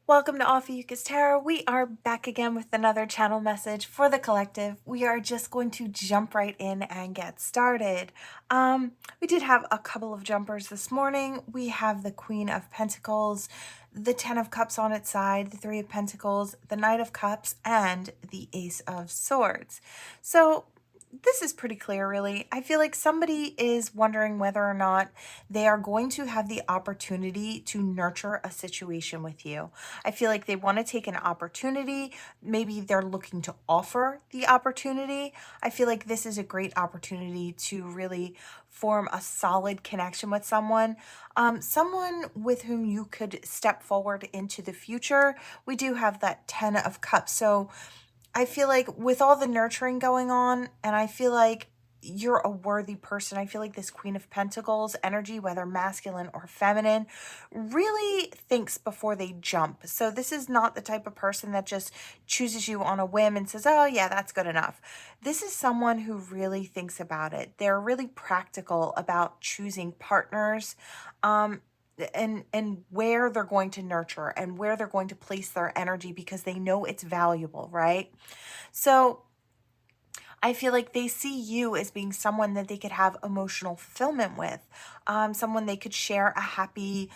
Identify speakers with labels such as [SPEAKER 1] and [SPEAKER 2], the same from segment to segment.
[SPEAKER 1] Welcome to Ophiuchus Tarot. We are back again with another channel message for the collective. We are just going to jump right in and get started. We did have a couple of jumpers this morning. We have the Queen of Pentacles, the Ten of Cups on its side, the Three of Pentacles, the Knight of Cups, and the Ace of Swords. So this is pretty clear, really. I feel like somebody is wondering whether or not they are going to have the opportunity to nurture a situation with you. I feel like they want to take an opportunity. Maybe they're looking to offer the opportunity. I feel like this is a great opportunity to really form a solid connection with someone, someone with whom you could step forward into the future. We do have that Ten of Cups. So I feel like with all the nurturing going on, and I feel like you're a worthy person. I feel like this Queen of Pentacles energy, whether masculine or feminine, really thinks before they jump. So this is not the type of person that just chooses you on a whim and says, oh yeah, that's good enough. This is someone who really thinks about it. They're really practical about choosing partners. And where they're going to nurture and where they're going to place their energy because they know it's valuable, right? So I feel like they see you as being someone that they could have emotional fulfillment with, someone they could share a happy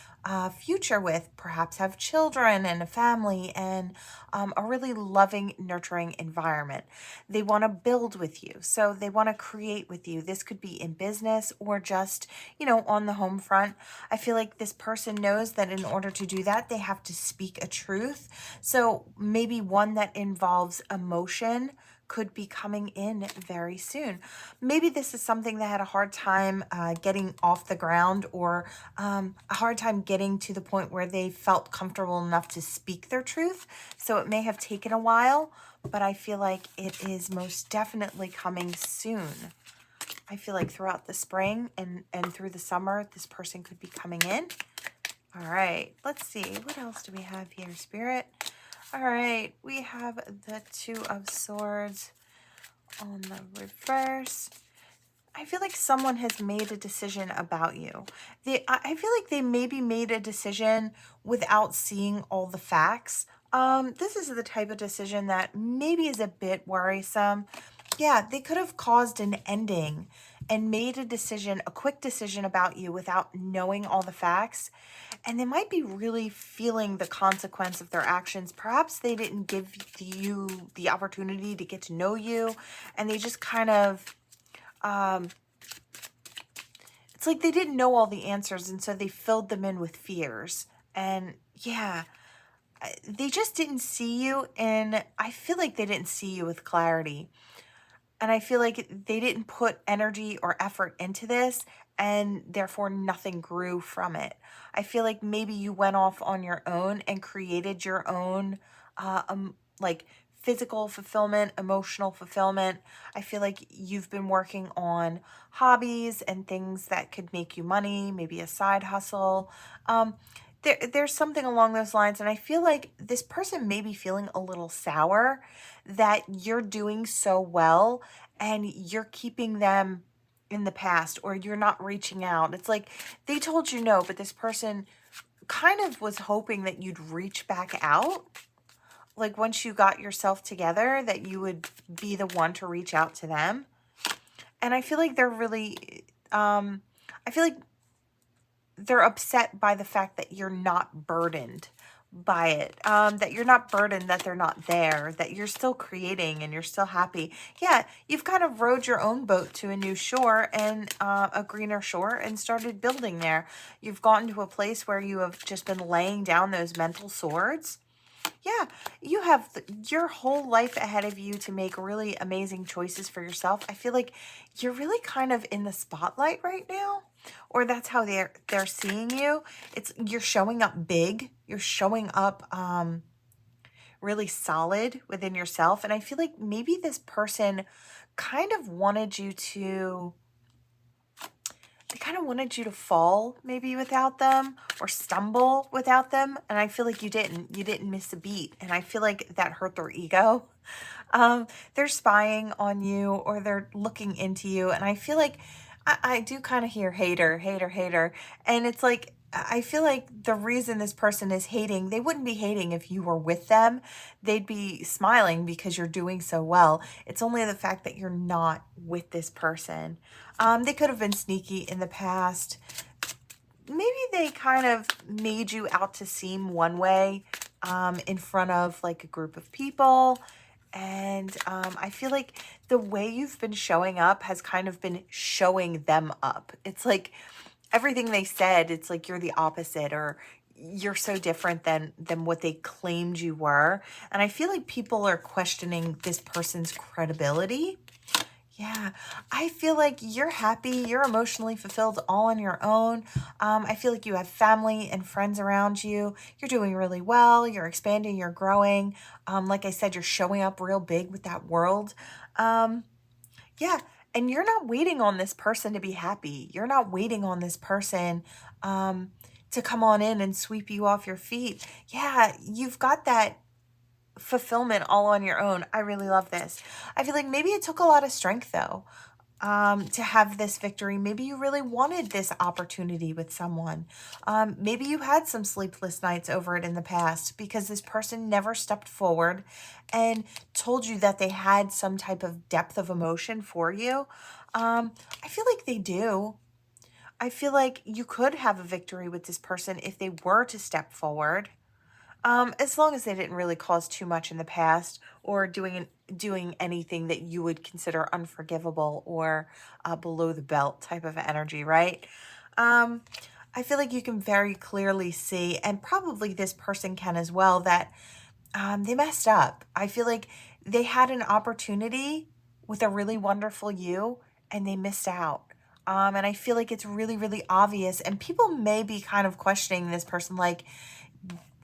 [SPEAKER 1] future with, perhaps have children and a family and a really loving, nurturing environment. They want to build with you, so they want to create with you. This could be in business or just, on the home front. I feel like this person knows that in order to do that, they have to speak a truth. So maybe one that involves emotion could be coming in very soon. Maybe this is something that had a hard time getting off the ground, or a hard time getting to the point where they felt comfortable enough to speak their truth. So it may have taken a while, but I feel like it is most definitely coming soon. I feel like throughout the spring and through the summer, this person could be coming in. All right, let's see. What else do we have here, Spirit? All right, we have the Two of Swords on the reverse. I feel like someone has made a decision about you. I feel like they maybe made a decision without seeing all the facts. This is the type of decision that maybe is a bit worrisome. Yeah, they could have caused an ending and made a decision, a quick decision about you without knowing all the facts. And they might be really feeling the consequence of their actions. Perhaps they didn't give you the opportunity to get to know you, and they just kind of, it's like they didn't know all the answers, and so they filled them in with fears. And yeah, they just didn't see you, and I feel like they didn't see you with clarity. And I feel like they didn't put energy or effort into this, and therefore nothing grew from it. I feel like maybe you went off on your own and created your own like physical fulfillment, emotional fulfillment. I feel like you've been working on hobbies and things that could make you money, maybe a side hustle. There's something along those lines, and I feel like this person may be feeling a little sour that you're doing so well and you're keeping them in the past, or you're not reaching out. It's like they told you no, but this person kind of was hoping that you'd reach back out. Like once you got yourself together, that you would be the one to reach out to them. And I feel like they're really, I feel like they're upset by the fact that you're not burdened by it, that you're not burdened, that they're not there, that you're still creating and you're still happy. Yeah, you've kind of rowed your own boat to a new shore and a greener shore and started building there. You've gotten to a place where you have just been laying down those mental swords. Yeah, you have your whole life ahead of you to make really amazing choices for yourself. I feel like you're really kind of in the spotlight right now, or that's how they're seeing you. You're showing up big. You're showing up really solid within yourself, and I feel like maybe this person kind of wanted you to they kind of wanted you to fall maybe without them, or stumble without them. And I feel like you didn't miss a beat. And I feel like that hurt their ego. They're spying on you, or they're looking into you. And I feel like I do kind of hear hater, hater, hater. And it's like, I feel like the reason this person is hating, they wouldn't be hating if you were with them. They'd be smiling because you're doing so well. It's only the fact that you're not with this person. They could have been sneaky in the past. Maybe they kind of made you out to seem one way in front of like a group of people. And I feel like the way you've been showing up has kind of been showing them up. It's like everything they said, it's like you're the opposite, or you're so different than what they claimed you were. And I feel like people are questioning this person's credibility. Yeah, I feel like you're happy, you're emotionally fulfilled all on your own. I feel like you have family and friends around you. You're doing really well, you're expanding, you're growing. Like I said, you're showing up real big with that world. Um, yeah, and you're not waiting on this person to be happy. You're not waiting on this person to come on in and sweep you off your feet. Yeah, you've got that fulfillment all on your own. I really love this. I feel like maybe it took a lot of strength though to have this victory. Maybe you really wanted this opportunity with someone. Maybe you had some sleepless nights over it in the past because this person never stepped forward and told you that they had some type of depth of emotion for you. I feel like they do. I feel like you could have a victory with this person if they were to step forward. As long as they didn't really cause too much in the past or doing anything that you would consider unforgivable or below the belt type of energy, right? Um, I feel like you can very clearly see, and probably this person can as well, that they messed up. I feel like they had an opportunity with a really wonderful you and they missed out. And I feel like it's really, really obvious. And people may be kind of questioning this person, like,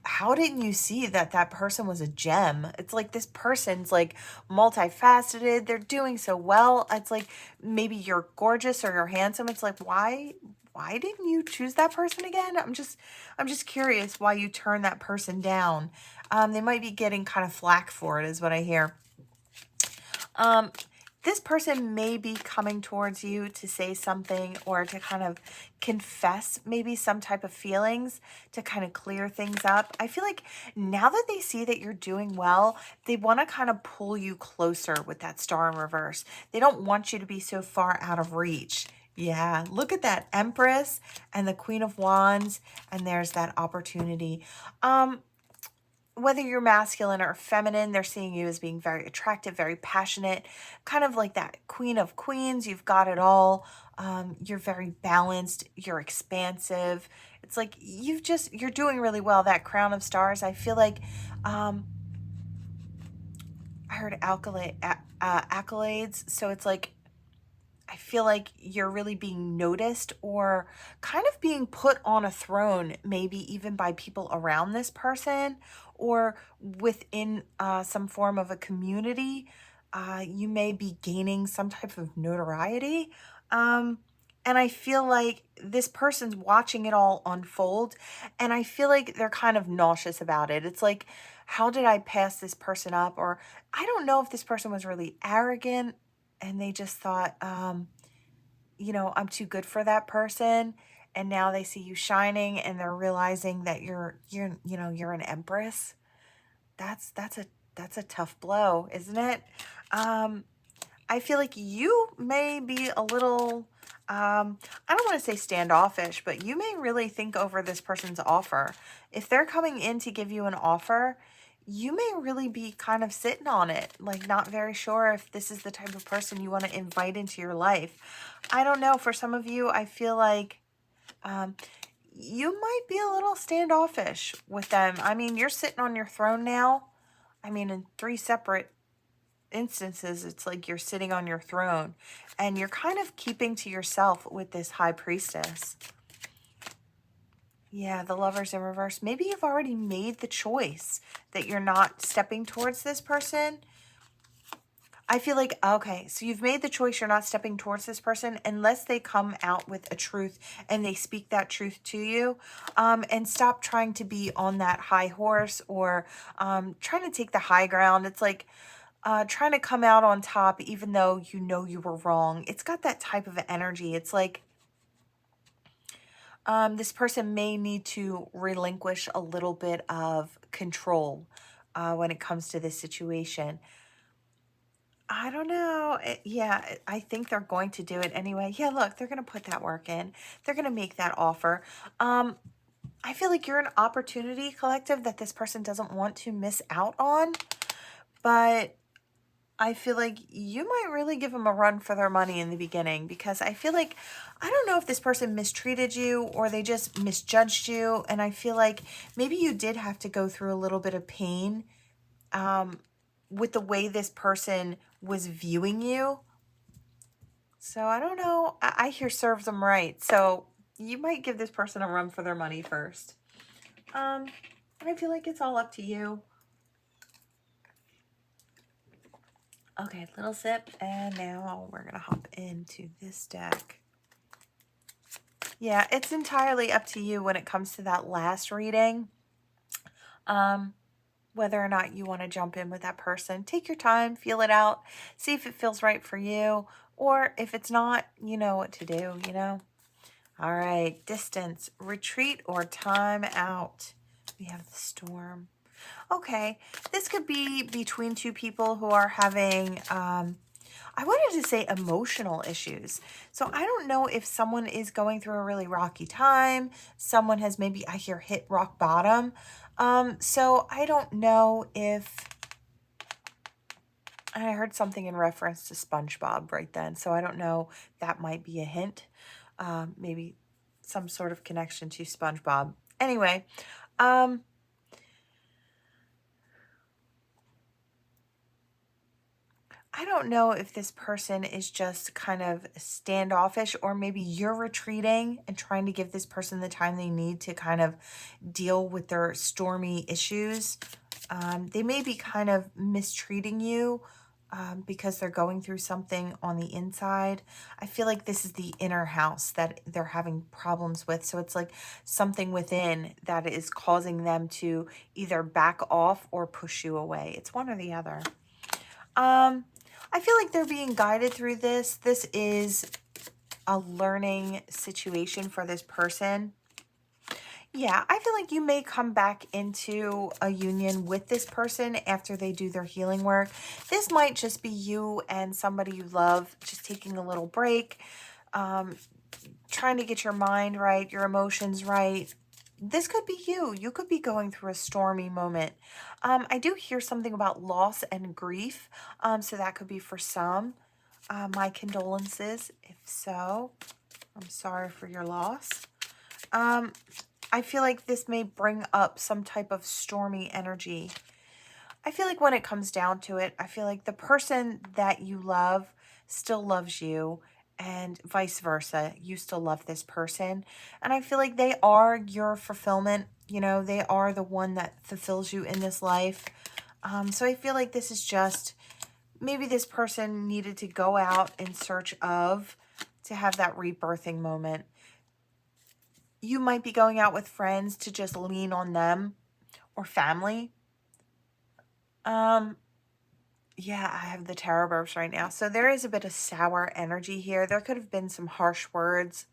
[SPEAKER 1] how didn't you see that that person was a gem? It's like this person's like multifaceted. They're doing so well. It's like maybe you're gorgeous or you're handsome. It's like why didn't you choose that person again? I'm just curious why you turned that person down. They might be getting kind of flack for it, is what I hear. Um, this person may be coming towards you to say something or to kind of confess maybe some type of feelings to kind of clear things up. I feel like now that they see that you're doing well, they want to kind of pull you closer with that star in reverse. They don't want you to be so far out of reach. Yeah, look at that Empress and the Queen of Wands, and there's that opportunity. Whether you're masculine or feminine, they're seeing you as being very attractive, very passionate, kind of like that Queen of Queens. You've got it all. You're very balanced. You're expansive. It's like you're doing really well. That Crown of Stars, I feel like I heard accolades. So it's like I feel like you're really being noticed or kind of being put on a throne, maybe even by people around this person or within some form of a community. You may be gaining some type of notoriety. And I feel like this person's watching it all unfold. And I feel like they're kind of nauseous about it. It's like, how did I pass this person up? Or I don't know if this person was really arrogant and they just thought, I'm too good for that person. And now they see you shining and they're realizing that you're an empress. That's a tough blow, isn't it? I feel like you may be a little, I don't want to say standoffish, but you may really think over this person's offer. If they're coming in to give you an offer, you may really be kind of sitting on it, like not very sure if this is the type of person you want to invite into your life. I don't know. For some of you, I feel like um, you might be a little standoffish with them. I mean, you're sitting on your throne now. I mean, in three separate instances, it's like you're sitting on your throne and you're kind of keeping to yourself with this high priestess. Yeah, the Lovers in reverse. Maybe you've already made the choice that you're not stepping towards this person. I feel like, okay, so you've made the choice you're not stepping towards this person unless they come out with a truth and they speak that truth to you. And stop trying to be on that high horse or trying to take the high ground. It's like trying to come out on top even though you know you were wrong. It's got that type of energy. It's like This person may need to relinquish a little bit of control when it comes to this situation. I don't know. Yeah, I think they're going to do it anyway. Yeah, look, they're going to put that work in. They're going to make that offer. I feel like you're an opportunity collective that this person doesn't want to miss out on, but I feel like you might really give them a run for their money in the beginning, because I feel like, I don't know if this person mistreated you or they just misjudged you. And I feel like maybe you did have to go through a little bit of pain with the way this person was viewing you. So I don't know. I hear serves them right. So you might give this person a run for their money first. I feel like it's all up to you. Okay, little sip, and now we're gonna hop into this deck. Yeah, it's entirely up to you when it comes to that last reading. Whether or not you want to jump in with that person. Take your time, feel it out, see if it feels right for you, or if it's not, you know what to do, you know? All right, distance, retreat, or time out. We have the storm. Okay, this could be between two people who are having, I wanted to say emotional issues. So I don't know if someone is going through a really rocky time. Someone has maybe, I hear, hit rock bottom. So I don't know if, I heard something in reference to SpongeBob right then. So I don't know, that might be a hint. Maybe some sort of connection to SpongeBob. Anyway, I don't know if this person is just kind of standoffish, or maybe you're retreating and trying to give this person the time they need to kind of deal with their stormy issues. They may be kind of mistreating you because they're going through something on the inside. I feel like this is the inner house that they're having problems with. So it's like something within that is causing them to either back off or push you away. It's one or the other. I feel like they're being guided through this. This is a learning situation for this person. Yeah, I feel like you may come back into a union with this person after they do their healing work. This might just be you and somebody you love just taking a little break, trying to get your mind right, your emotions right. This could be you. You could be going through a stormy moment. I do hear something about loss and grief. So that could be for some. My condolences, if so. I'm sorry for your loss. I feel like this may bring up some type of stormy energy. I feel like when it comes down to it, I feel like the person that you love still loves you, and vice versa. You still love this person. And I feel like they are your fulfillment. You know, they are the one that fulfills you in this life. So I feel like this is just, maybe this person needed to go out in search of, to have that rebirthing moment. You might be going out with friends to just lean on them, or family. Yeah, I have the tarot burps right now. So there is a bit of sour energy here. There could have been some harsh words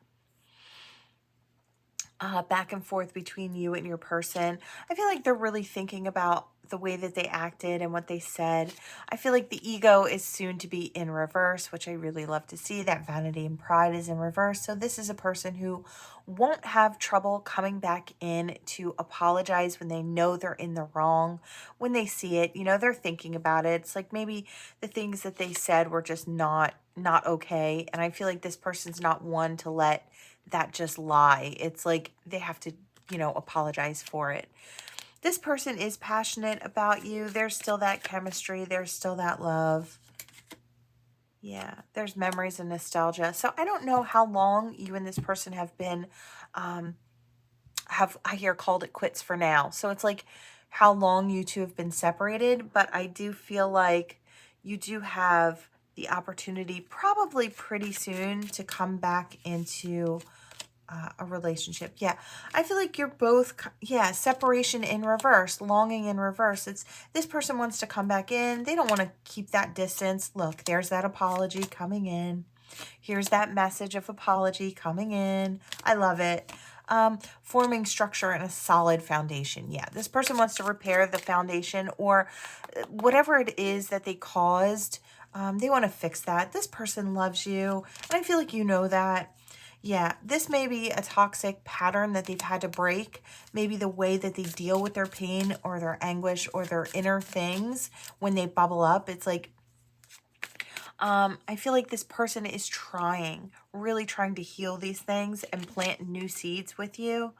[SPEAKER 1] back and forth between you and your person. I feel like they're really thinking about the way that they acted and what they said. I feel like the ego is soon to be in reverse, which I really love to see. That vanity and pride is in reverse. So this is a person who won't have trouble coming back in to apologize when they know they're in the wrong. When they see it, you know, they're thinking about it. It's like maybe the things that they said were just not okay. And I feel like this person's not one to let that just lie. It's like they have to, you know, apologize for it. This person is passionate about you. There's still that chemistry. There's still that love. Yeah, there's memories and nostalgia. So I don't know how long you and this person have been, I hear, called it quits for now. So it's like how long you two have been separated. But I do feel like you do have the opportunity probably pretty soon to come back into a relationship. Yeah, I feel like you're both, yeah, separation in reverse, longing in reverse. It's this person wants to come back in. They don't want to keep that distance. Look, there's that apology coming in. Here's that message of apology coming in. I love it. forming structure and a solid foundation. Yeah, this person wants to repair the foundation or whatever it is that they caused. They want to fix that. This person loves you, and I feel like you know that. Yeah, this may be a toxic pattern that they've had to break. Maybe the way that they deal with their pain or their anguish or their inner things when they bubble up. It's like, I feel like this person is trying, really trying to heal these things and plant new seeds with you.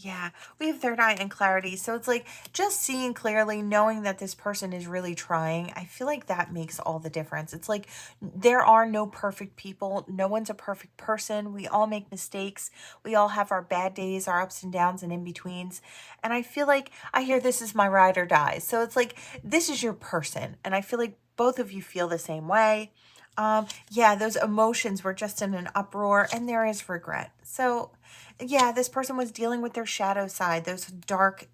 [SPEAKER 1] Yeah, we have third eye and clarity. So it's like just seeing clearly, knowing that this person is really trying. I feel like that makes all the difference. It's like there are no perfect people. No one's a perfect person. We all make mistakes. We all have our bad days, our ups and downs and in-betweens. And I feel like I hear this is my ride or die. So it's like this is your person. And I feel like both of you feel the same way. Yeah, those emotions were just in an uproar and there is regret. So yeah, this person was dealing with their shadow side, those dark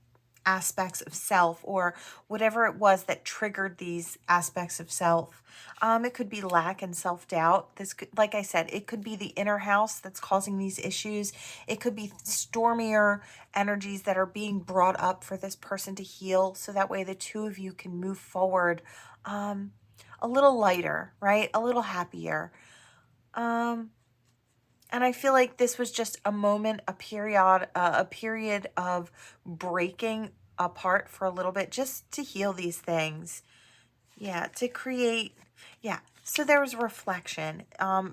[SPEAKER 1] aspects of self or whatever it was that triggered these aspects of self. It could be lack and self-doubt. This could, like I said, it could be the inner house that's causing these issues. It could be stormier energies that are being brought up for this person to heal. So that way the two of you can move forward a little lighter, right? A little happier. And I feel like this was just a moment, a period of breaking apart for a little bit, just to heal these things. Yeah, to create, yeah. So there was reflection,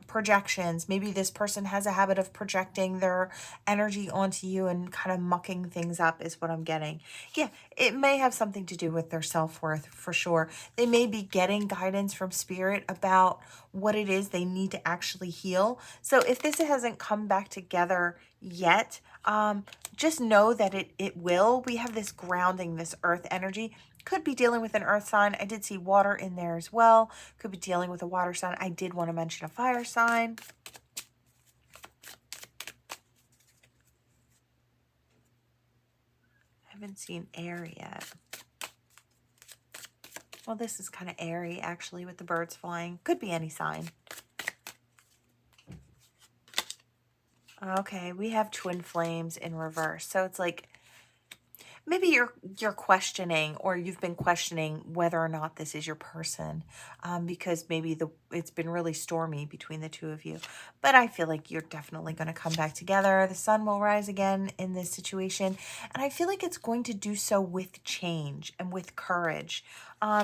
[SPEAKER 1] projections. Maybe this person has a habit of projecting their energy onto you and kind of mucking things up is what I'm getting. Yeah, it may have something to do with their self-worth for sure. They may be getting guidance from spirit about what it is they need to actually heal. So if this hasn't come back together yet, just know that it will. We have this grounding, this earth energy. Could be dealing with an earth sign. I did see water in there as well. Could be dealing with a water sign. I did want to mention a fire sign. I haven't seen air yet. Well, this is kind of airy, actually, with the birds flying. Could be any sign. Okay, we have twin flames in reverse. So it's like maybe you're questioning, or you've been questioning whether or not this is your person, because maybe it's been really stormy between the two of you. But I feel like you're definitely going to come back together. The sun will rise again in this situation, and I feel like it's going to do so with change and with courage.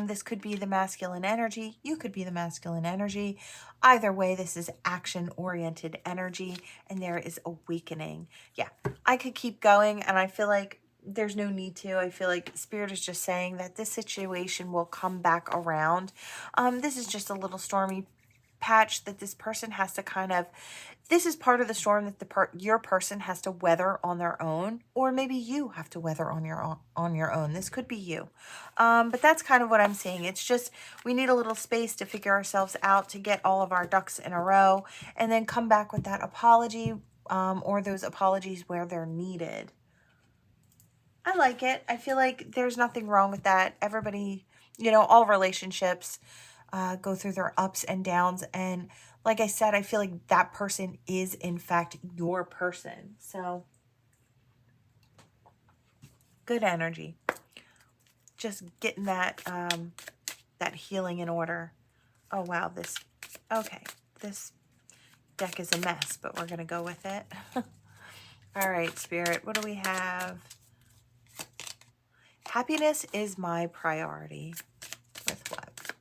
[SPEAKER 1] This could be the masculine energy. You could be the masculine energy. Either way, this is action-oriented energy, and there is awakening. Yeah, I could keep going, and I feel like there's no need to. I feel like Spirit is just saying that this situation will come back around. This is just a little stormy patch that this person has to kind of, this is part of the storm that your person has to weather on their own, or maybe you have to weather on your own. This could be you. But that's kind of what I'm saying. It's just we need a little space to figure ourselves out, to get all of our ducks in a row, and then come back with that apology, or those apologies where they're needed. I like it. I feel like there's nothing wrong with that. Everybody, all relationships go through their ups and downs. And like I said, I feel like that person is, in fact, your person. So, good energy. Just getting that, that healing in order. Oh, wow. Okay. This deck is a mess, but we're going to go with it. All right, Spirit. What do we have? Happiness is my priority. With what?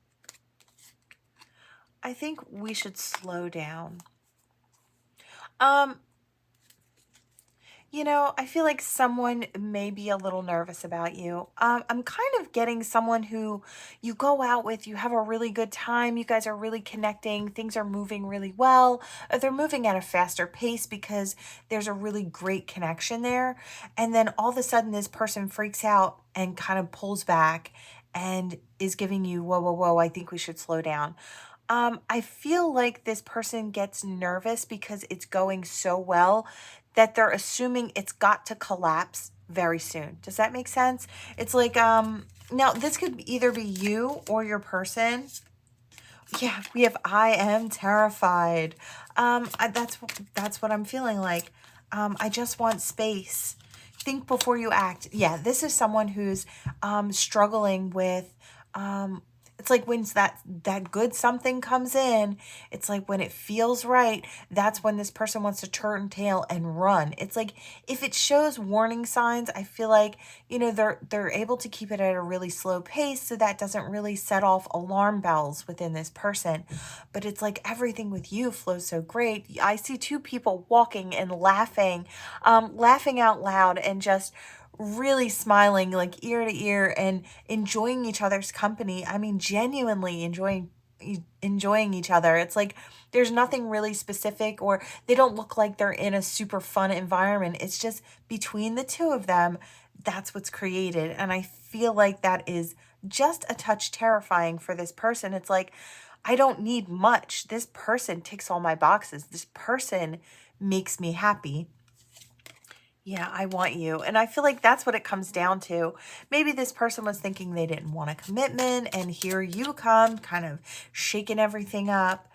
[SPEAKER 1] I think we should slow down. I feel like someone may be a little nervous about you. I'm kind of getting someone who you go out with, you have a really good time, you guys are really connecting, things are moving really well. They're moving at a faster pace because there's a really great connection there. And then all of a sudden this person freaks out and kind of pulls back and is giving you, whoa, whoa, whoa, I think we should slow down. I feel like this person gets nervous because it's going so well that they're assuming it's got to collapse very soon. Does that make sense? It's like, now this could either be you or your person. Yeah, we have I am terrified. That's what I'm feeling like. I just want space. Think before you act. Yeah, this is someone who's struggling with, it's like when that good something comes in, it's like when it feels right, that's when this person wants to turn tail and run. It's like if it shows warning signs, I feel like, they're able to keep it at a really slow pace, so that doesn't really set off alarm bells within this person. But it's like everything with you flows so great. I see two people walking and laughing, laughing out loud and just really smiling like ear to ear and enjoying each other's company. I mean, genuinely enjoying each other. It's like there's nothing really specific, or they don't look like they're in a super fun environment. It's just between the two of them, that's what's created. And I feel like that is just a touch terrifying for this person. It's like, I don't need much. This person ticks all my boxes. This person makes me happy. Yeah, I want you. And I feel like that's what it comes down to. Maybe this person was thinking they didn't want a commitment, and here you come, kind of shaking everything up.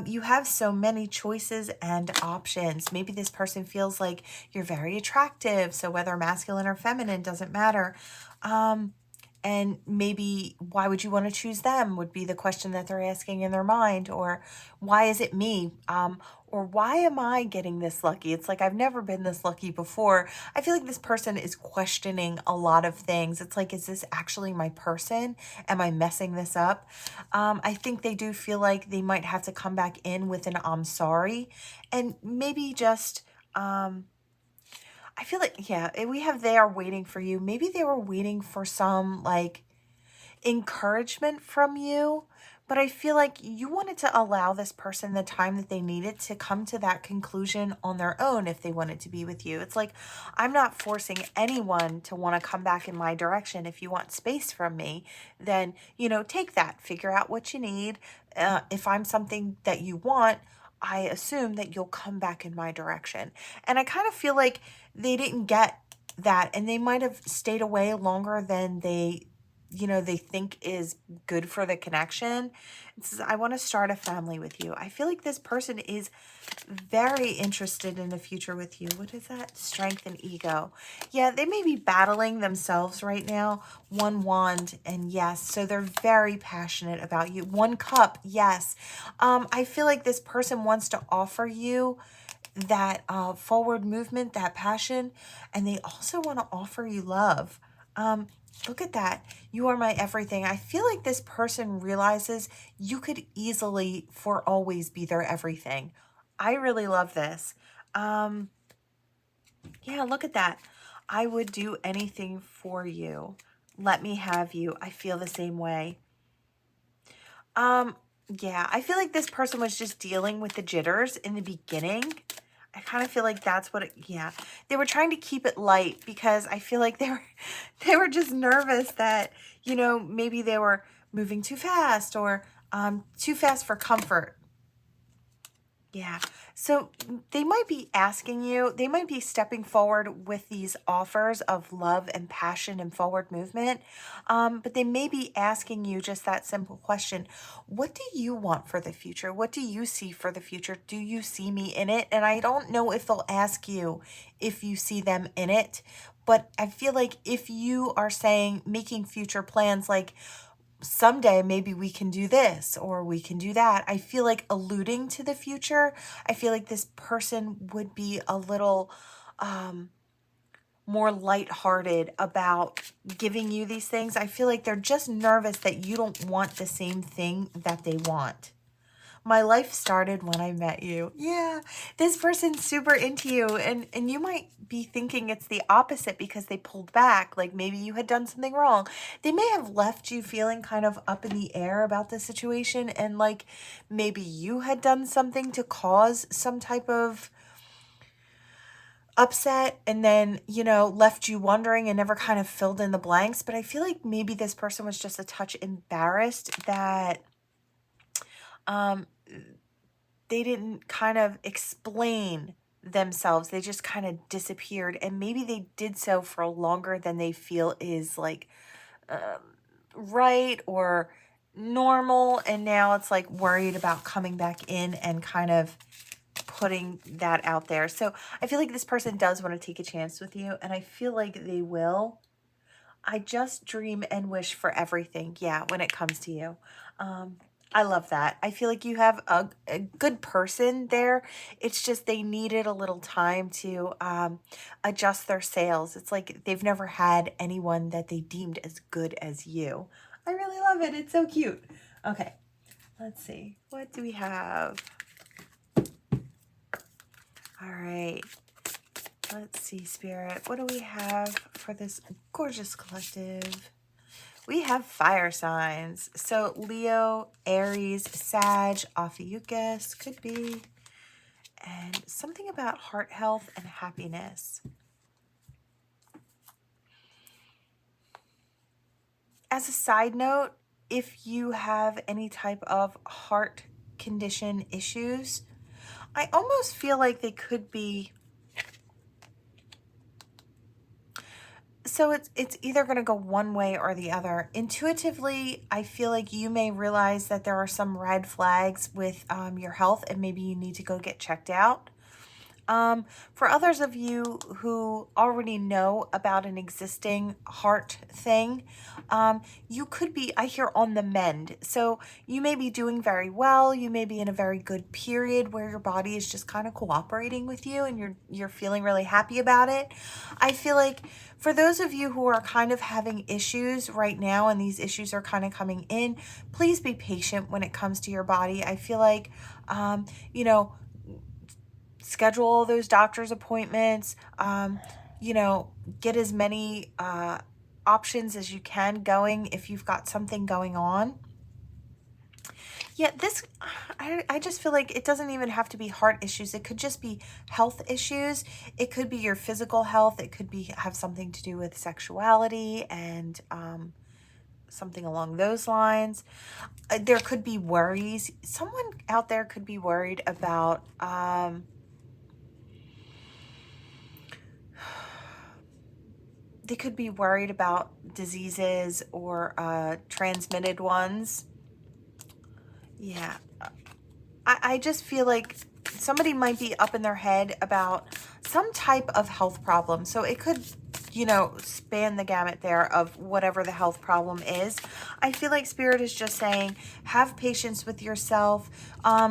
[SPEAKER 1] You have so many choices and options. Maybe this person feels like you're very attractive, so whether masculine or feminine doesn't matter. And maybe why would you want to choose them would be the question that they're asking in their mind. Or why is it me? Or why am I getting this lucky? It's like I've never been this lucky before. I feel like this person is questioning a lot of things. It's like, is this actually my person? Am I messing this up? I think they do feel like they might have to come back in with an I'm sorry, and maybe just I feel like, yeah, we have they are waiting for you. Maybe they were waiting for some like encouragement from you, but I feel like you wanted to allow this person the time that they needed to come to that conclusion on their own if they wanted to be with you. It's like, I'm not forcing anyone to want to come back in my direction. If you want space from me, then, take that, figure out what you need. If I'm something that you want, I assume that you'll come back in my direction. And I kind of feel like they didn't get that, and they might have stayed away longer than they think is good for the connection. It says, I want to start a family with you. I feel like this person is very interested in the future with you. What is that? Strength and ego. Yeah, they may be battling themselves right now. One wand, and yes, so they're very passionate about you. One cup, yes. I feel like this person wants to offer you that forward movement, that passion, and they also want to offer you love. Look at that. You are my everything. I feel like this person realizes you could easily for always be their everything. I really love this. Yeah, look at that. I would do anything for you. Let me have you. I feel the same way. Yeah, I feel like this person was just dealing with the jitters in the beginning. I kind of feel like that's what yeah. They were trying to keep it light because I feel like they were just nervous that, maybe they were moving too fast, or too fast for comfort. Yeah. So they might be asking you, they might be stepping forward with these offers of love and passion and forward movement. But they may be asking you just that simple question. What do you want for the future? What do you see for the future? Do you see me in it? And I don't know if they'll ask you if you see them in it, but I feel like if you are saying making future plans, like, someday maybe we can do this or we can do that, I feel like alluding to the future. I feel like this person would be a little more lighthearted about giving you these things. I feel like they're just nervous that you don't want the same thing that they want. My life started when I met you. Yeah, this person's super into you, and you might be thinking it's the opposite because they pulled back, like maybe you had done something wrong. They may have left you feeling kind of up in the air about the situation, and like maybe you had done something to cause some type of upset, and then, left you wondering and never kind of filled in the blanks. But I feel like maybe this person was just a touch embarrassed that they didn't kind of explain themselves. They just kind of disappeared, and maybe they did so for longer than they feel is like right or normal, and now it's like worried about coming back in and kind of putting that out there. So I feel like this person does want to take a chance with you, and I feel like they will. I just dream and wish for everything. Yeah, when it comes to you. I love that. I feel like you have a good person there. It's just they needed a little time to adjust their sails. It's like they've never had anyone that they deemed as good as you. I really love it. It's so cute. Okay, let's see. What do we have? All right. Let's see, Spirit. What do we have for this gorgeous collective? We have fire signs. So Leo, Aries, Sag, Ophiuchus could be. And something about heart health and happiness. As a side note, if you have any type of heart condition issues, I almost feel like they could be... So it's either going to go one way or the other. Intuitively, I feel like you may realize that there are some red flags with your health, and maybe you need to go get checked out. For others of you who already know about an existing heart thing, you could be, I hear, on the mend. So you may be doing very well. You may be in a very good period where your body is just kind of cooperating with you, and you're feeling really happy about it. I feel like for those of you who are kind of having issues right now, and these issues are kind of coming in, please be patient when it comes to your body. I feel like, you know, schedule all those doctor's appointments, you know, get as many options as you can going if you've got something going on. Yeah, this, I just feel like it doesn't even have to be heart issues. It could just be health issues. It could be your physical health. It could be have something to do with sexuality and something along those lines. There could be worries. Someone out there could be worried about... they could be worried about diseases or transmitted ones. Yeah. I just feel like somebody might be up in their head about some type of health problem. So it could, you know, span the gamut there of whatever the health problem is. I feel like Spirit is just saying, have patience with yourself.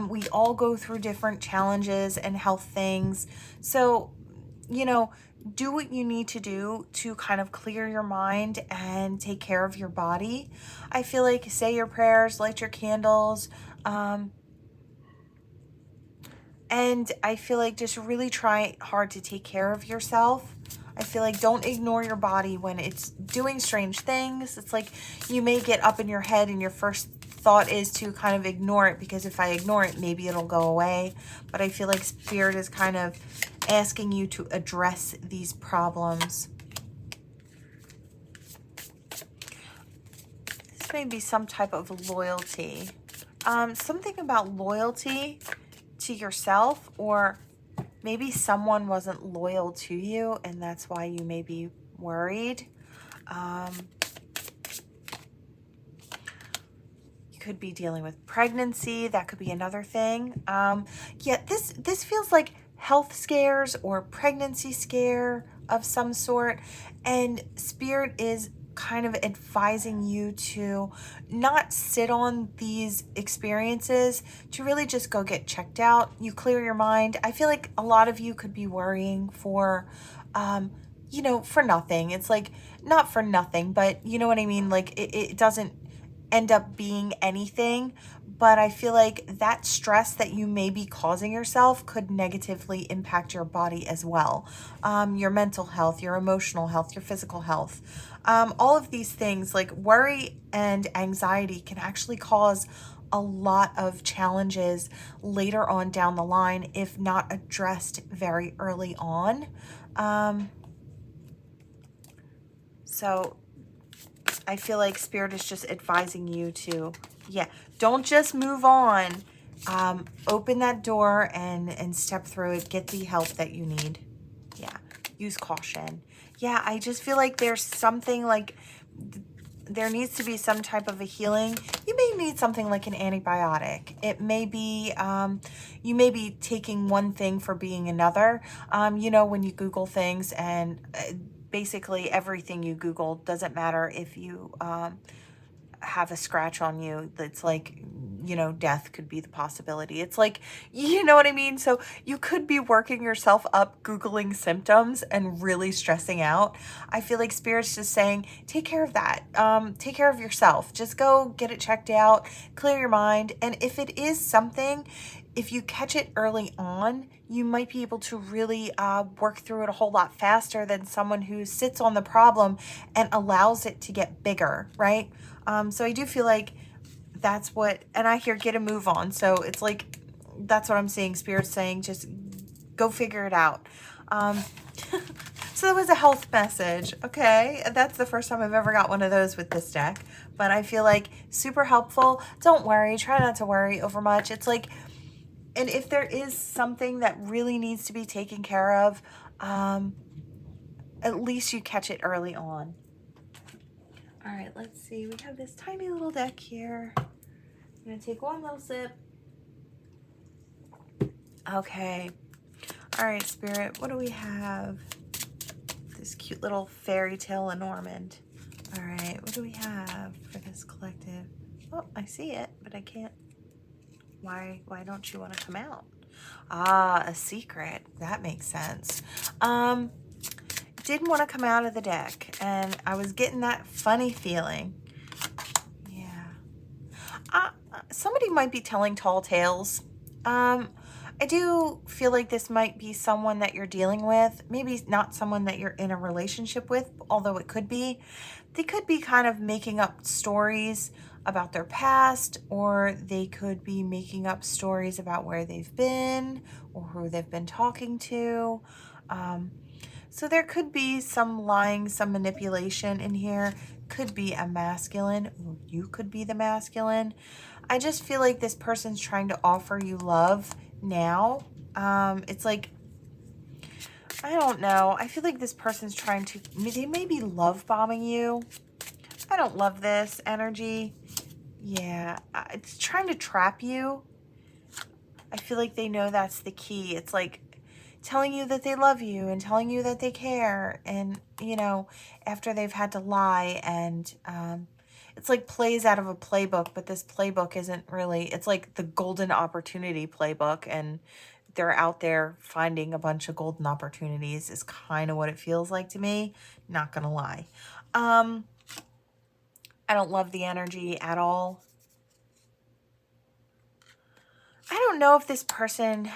[SPEAKER 1] We all go through different challenges and health things. So, you know, do what you need to do to kind of clear your mind and take care of your body. I feel like say your prayers, light your candles, and I feel like just really try hard to take care of yourself. I feel like don't ignore your body when it's doing strange things. It's like you may get up in your head and your first thought is to kind of ignore it, because if I ignore it, maybe it'll go away. But I feel like Spirit is kind of asking you to address these problems. This may be some type of loyalty. Something about loyalty to yourself, or maybe someone wasn't loyal to you and that's why you may be worried. You could be dealing with pregnancy. That could be another thing. Yeah, this feels like health scares or pregnancy scare of some sort, and Spirit is kind of advising you to not sit on these experiences, to really just go get checked out. You clear your mind. I feel like a lot of you could be worrying for you know, for nothing. It's like not for nothing, but you know what I mean, like it doesn't end up being anything. But I feel like that stress that you may be causing yourself could negatively impact your body as well. Your mental health, your emotional health, your physical health. All of these things, like worry and anxiety, can actually cause a lot of challenges later on down the line if not addressed very early on. So I feel like Spirit is just advising you to, yeah, don't just move on. Open that door and step through it. Get the help that you need. Yeah, use caution. Yeah, I just feel like there's something like there needs to be some type of a healing. You may need something like an antibiotic. It may be, you may be taking one thing for being another. You know, when you Google things and basically everything you Google doesn't matter if you have a scratch on you. That's like, you know, death could be the possibility. It's like, you know what I mean? So you could be working yourself up Googling symptoms and really stressing out. I feel like Spirit's just saying, take care of that. Take care of yourself. Just go get it checked out, clear your mind. And if it is something, if you catch it early on, you might be able to really work through it a whole lot faster than someone who sits on the problem and allows it to get bigger, right? So I do feel like that's what, and I hear get a move on. So it's like, that's what I'm seeing. Spirit's saying, just go figure it out. So that was a health message. Okay. That's the first time I've ever got one of those with this deck, but I feel like super helpful. Don't worry. Try not to worry over much. It's like, and if there is something that really needs to be taken care of, at least you catch it early on. All right, let's see. We have this tiny little deck here. I'm going to take one little sip. Okay. All right, Spirit, what do we have? This cute little fairy tale Lenormand. All right, what do we have for this collective? Oh, I see it, but I can't. Why don't you want to come out? Ah, a secret. That makes sense. Didn't want to come out of the deck, and I was getting that funny feeling. Yeah. Somebody might be telling tall tales. I do feel like this might be someone that you're dealing with. Maybe not someone that you're in a relationship with, although it could be. They could be kind of making up stories about their past, or they could be making up stories about where they've been or who they've been talking to. So there could be some lying, some manipulation in here. Could be a masculine. You could be the masculine. I just feel like this person's trying to offer you love now. It's like, I don't know. I feel like this person's trying to, they may be love bombing you. I don't love this energy. Yeah, it's trying to trap you. I feel like they know that's the key. It's like telling you that they love you and telling you that they care. And, you know, after they've had to lie, and it's like plays out of a playbook, but this playbook isn't really, it's like the golden opportunity playbook, and they're out there finding a bunch of golden opportunities is kind of what it feels like to me. Not gonna lie. I don't love the energy at all. I don't know if this person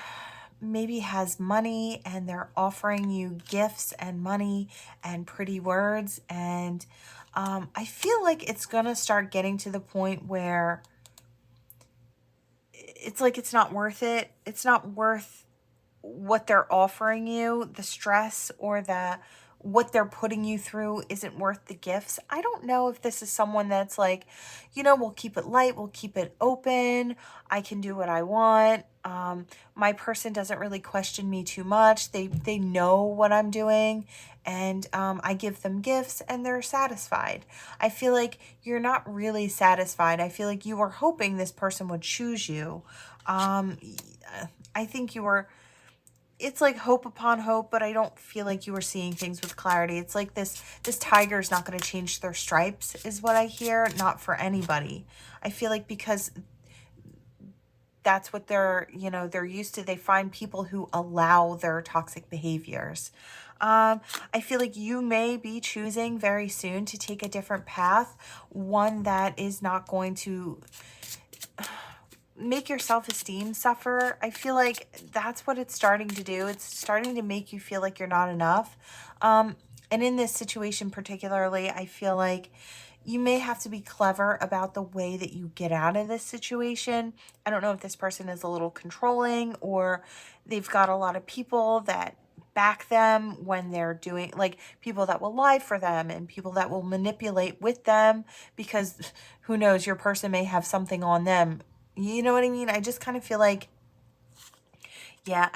[SPEAKER 1] maybe has money and they're offering you gifts and money and pretty words. And I feel like it's going to start getting to the point where it's like it's not worth it. It's not worth what they're offering you, the stress or what they're putting you through isn't worth the gifts. I don't know if this is someone that's like, you know, we'll keep it light, we'll keep it open, I can do what I want. My person doesn't really question me too much. They know what I'm doing, and I give them gifts and they're satisfied. I feel like you're not really satisfied. I feel like you were hoping this person would choose you. I think you were, it's like hope upon hope, but I don't feel like you were seeing things with clarity. It's like this tiger is not going to change their stripes is what I hear, not for anybody. I feel like because that's what they're, you know, they're used to. They find people who allow their toxic behaviors. I feel like you may be choosing very soon to take a different path, one that is not going to make your self-esteem suffer. I feel like that's what it's starting to do. It's starting to make you feel like you're not enough. And in this situation particularly, I feel like you may have to be clever about the way that you get out of this situation. I don't know if this person is a little controlling, or they've got a lot of people that back them when they're doing, like people that will lie for them and people that will manipulate with them, because who knows, your person may have something on them. You know what I mean? I just kind of feel like, Yeah,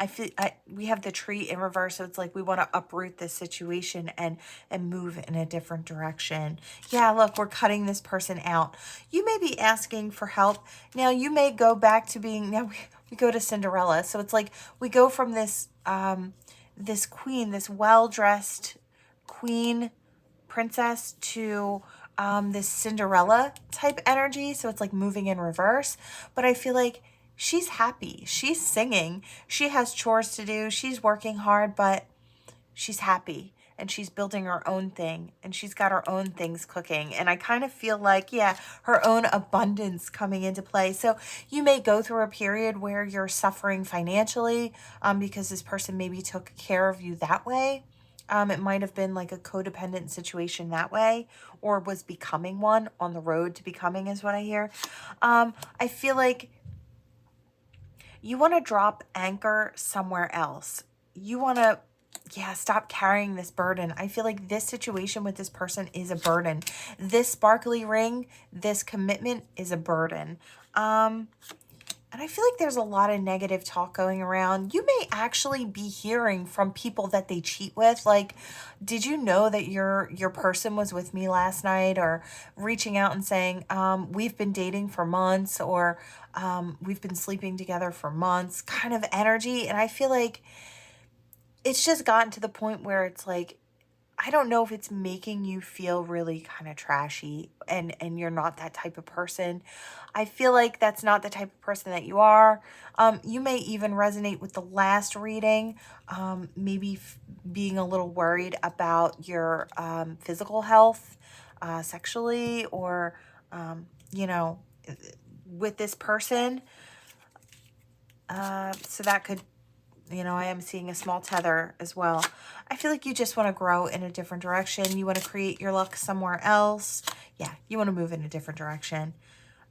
[SPEAKER 1] we have the tree in reverse, so it's like we want to uproot this situation and move in a different direction. Yeah, look, we're cutting this person out. You may be asking for help. Now you may go back to being, now we go to Cinderella. So it's like we go from this this queen, this well-dressed queen princess to this Cinderella type energy. So it's like moving in reverse. But I feel like she's happy. She's singing. She has chores to do. She's working hard, but she's happy. And she's building her own thing. And she's got her own things cooking. And I kind of feel like, yeah, her own abundance coming into play. So you may go through a period where you're suffering financially because this person maybe took care of you that way. It might have been like a codependent situation that way, or was becoming one, on the road to becoming is what I hear. I feel like you want to drop anchor somewhere else. You want to, yeah, stop carrying this burden. I feel like this situation with this person is a burden. This sparkly ring, this commitment is a burden. And I feel like there's a lot of negative talk going around. You may actually be hearing from people that they cheat with. Like, did you know that your person was with me last night? Or reaching out and saying, we've been dating for months, or we've been sleeping together for months, kind of energy. And I feel like it's just gotten to the point where it's like, I don't know if it's making you feel really kind of trashy and you're not that type of person. I feel like that's not the type of person that you are. You may even resonate with the last reading, maybe being a little worried about your physical health, sexually, or, you know, with this person. So that could, you know, I am seeing a small tether as well. I feel like you just want to grow in a different direction. You want to create your luck somewhere else. Yeah, you want to move in a different direction.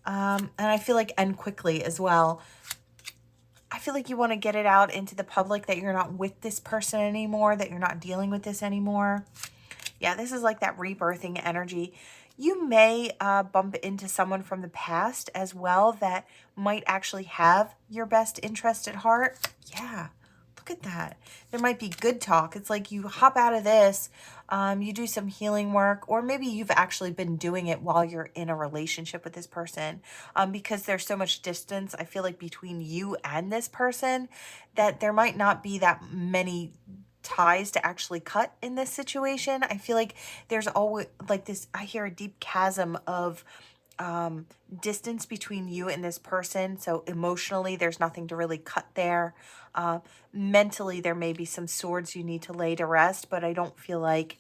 [SPEAKER 1] And I feel like end quickly as well. I feel like you want to get it out into the public that you're not with this person anymore, that you're not dealing with this anymore. Yeah, this is like that rebirthing energy. You may bump into someone from the past as well that might actually have your best interest at heart. Yeah, look at that. There might be good talk. It's like you hop out of this, you do some healing work, or maybe you've actually been doing it while you're in a relationship with this person, because there's so much distance, I feel like, between you and this person, that there might not be that many ties to actually cut in this situation. I feel like there's always like this, I hear a deep chasm of distance between you and this person. So emotionally, there's nothing to really cut there. Mentally, there may be some swords you need to lay to rest, but I don't feel like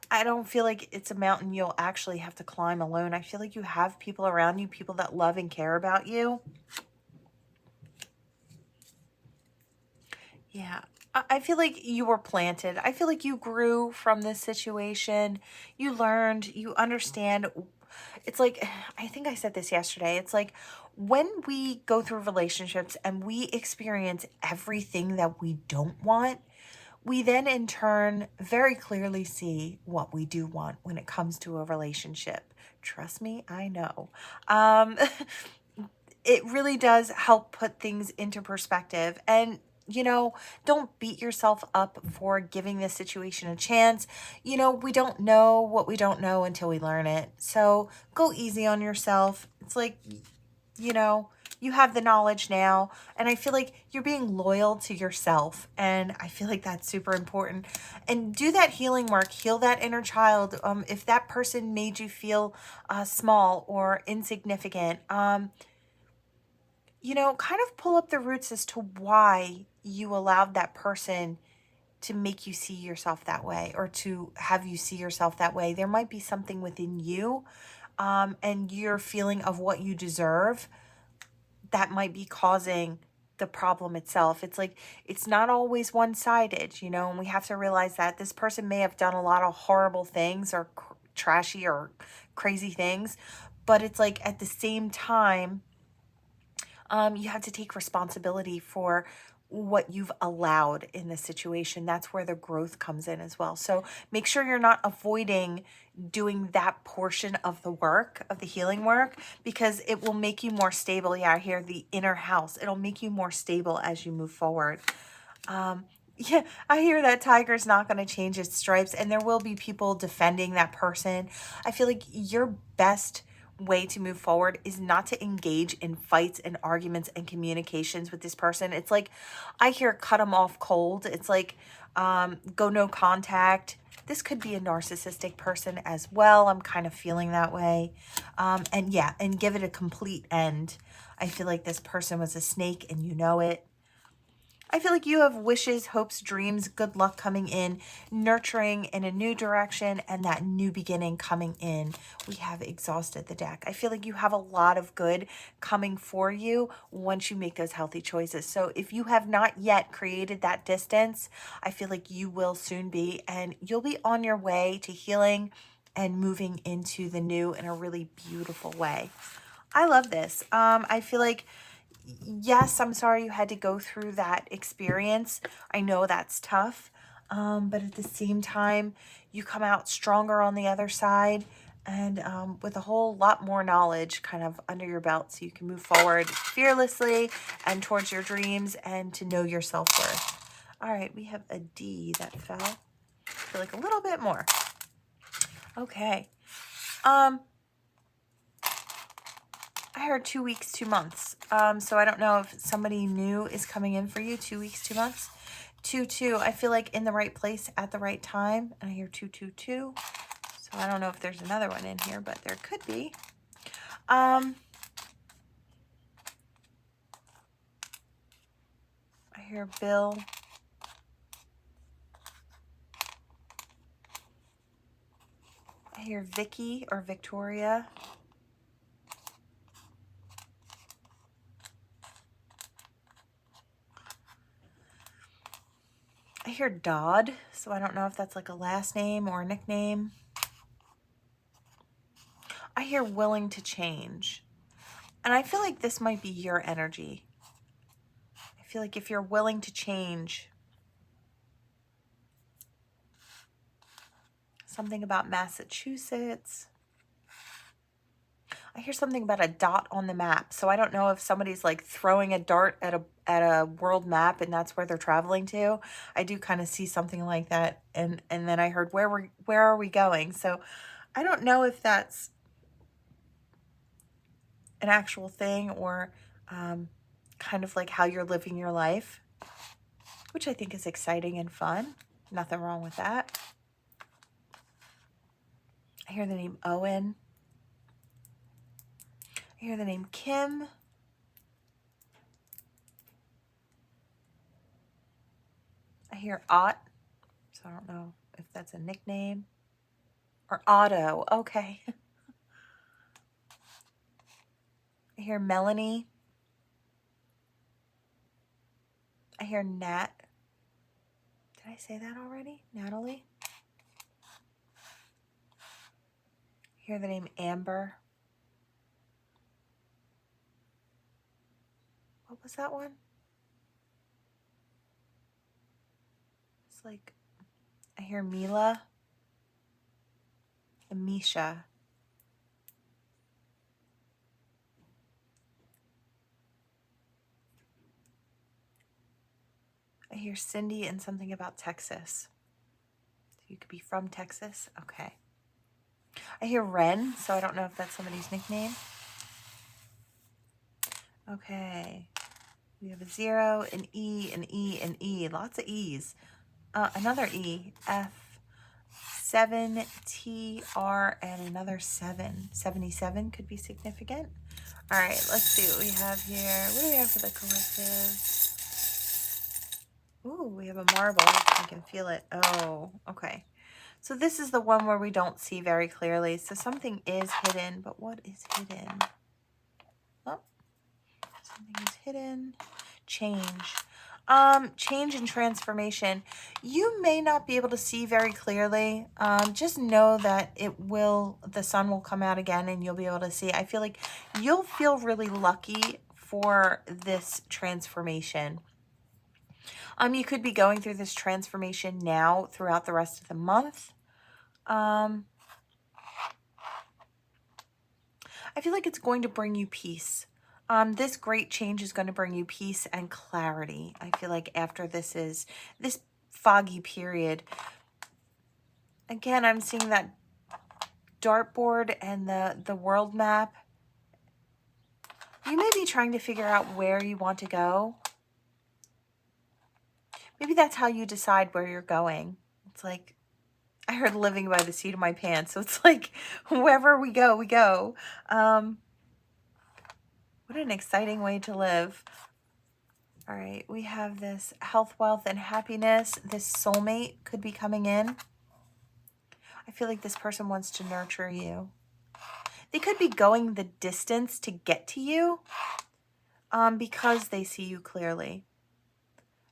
[SPEAKER 1] I don't feel like it's a mountain you'll actually have to climb alone. I feel like you have people around you, people that love and care about you. Yeah. I feel like you were planted. I feel like you grew from this situation. You learned, you understand. It's like, I think I said this yesterday. It's like when we go through relationships and we experience everything that we don't want, we then in turn very clearly see what we do want when it comes to a relationship. Trust me, I know. It really does help put things into perspective. And, you know, don't beat yourself up for giving this situation a chance. You know, we don't know what we don't know until we learn it. So go easy on yourself. It's like, you know, you have the knowledge now. And I feel like you're being loyal to yourself. And I feel like that's super important. And do that healing work. Heal that inner child. If that person made you feel small or insignificant, you know, kind of pull up the roots as to why you allowed that person to make you see yourself that way, or to have you see yourself that way. There might be something within you and your feeling of what you deserve that might be causing the problem itself. It's like, it's not always one-sided, you know, and we have to realize that this person may have done a lot of horrible things, or trashy or crazy things, but it's like at the same time, you have to take responsibility for what you've allowed in the situation. That's where the growth comes in as well. So make sure you're not avoiding doing that portion of the work, of the healing work, because it will make you more stable. Yeah, I hear the inner house. It'll make you more stable as you move forward. Yeah, I hear that tiger's not going to change its stripes, and there will be people defending that person. I feel like your best way to move forward is not to engage in fights and arguments and communications with this person. It's like, I hear cut them off cold. It's like, go no contact. This could be a narcissistic person as well. I'm kind of feeling that way. And yeah, and give it a complete end. I feel like this person was a snake and you know it. I feel like you have wishes, hopes, dreams, good luck coming in, nurturing in a new direction, and that new beginning coming in. We have exhausted the deck. I feel like you have a lot of good coming for you once you make those healthy choices. So if you have not yet created that distance, I feel like you will soon be, and you'll be on your way to healing and moving into the new in a really beautiful way. I love this. I feel like, yes, I'm sorry you had to go through that experience. I know that's tough, but at the same time, you come out stronger on the other side, and with a whole lot more knowledge kind of under your belt, so you can move forward fearlessly and towards your dreams and to know your self-worth. All right, we have a D that fell. I feel like a little bit more. Okay. I heard 2 weeks, 2 months. So I don't know if somebody new is coming in for you. 2 weeks, 2 months. 2-2. I feel like in the right place at the right time. And I hear 2-2-2. So I don't know if there's another one in here, but there could be. I hear Bill. I hear Vicky or Victoria. I hear Dodd, so I don't know if that's like a last name or a nickname. I hear willing to change. And I feel like this might be your energy. I feel like if you're willing to change, something about Massachusetts. I hear something about a dot on the map. So I don't know if somebody's like throwing a dart at a world map and that's where they're traveling to. I do kind of see something like that. And then I heard where are we going? So I don't know if that's an actual thing or kind of like how you're living your life, which I think is exciting and fun. Nothing wrong with that. I hear the name Owen. I hear the name Kim. I hear Ott, so I don't know if that's a nickname. Or Otto, okay. I hear Melanie. I hear Nat. Did I say that already? Natalie? I hear the name Amber. What was that one? It's like, I hear Mila and Misha. I hear Cindy and something about Texas. So you could be from Texas. Okay. I hear Ren, so I don't know if that's somebody's nickname. Okay. We have a 0, an E, an E, an E. Lots of E's. Another E. F. 7, T, R, and another 7. 77 could be significant. All right, let's see what we have here. What do we have for the collective? Ooh, we have a marble. I can feel it. Oh, okay. So this is the one where we don't see very clearly. So something is hidden, but what is hidden? Oh, something is hidden. Change. Change and transformation. You may not be able to see very clearly. Just know that the sun will come out again and you'll be able to see. I feel like you'll feel really lucky for this transformation. You could be going through this transformation now throughout the rest of the month. I feel like it's going to bring you peace. This great change is going to bring you peace and clarity. I feel like after this foggy period, again, I'm seeing that dartboard and the world map. You may be trying to figure out where you want to go. Maybe that's how you decide where you're going. It's like, I heard living by the seat of my pants. So it's like, wherever we go, we go. What an exciting way to live. All right, we have this health, wealth, and happiness. This soulmate could be coming in. I feel like this person wants to nurture you. They could be going the distance to get to you because they see you clearly.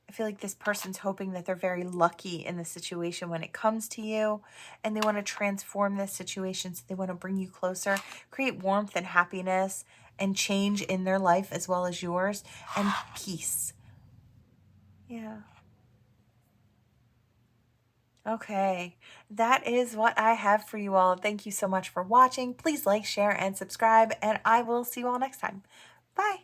[SPEAKER 1] I feel like this person's hoping that they're very lucky in the situation when it comes to you, and they want to transform this situation, so they want to bring you closer, create warmth and happiness and change in their life as well as yours, and peace. Yeah. Okay, that is what I have for you all. Thank you so much for watching. Please like, share, and subscribe, and I will see you all next time. Bye.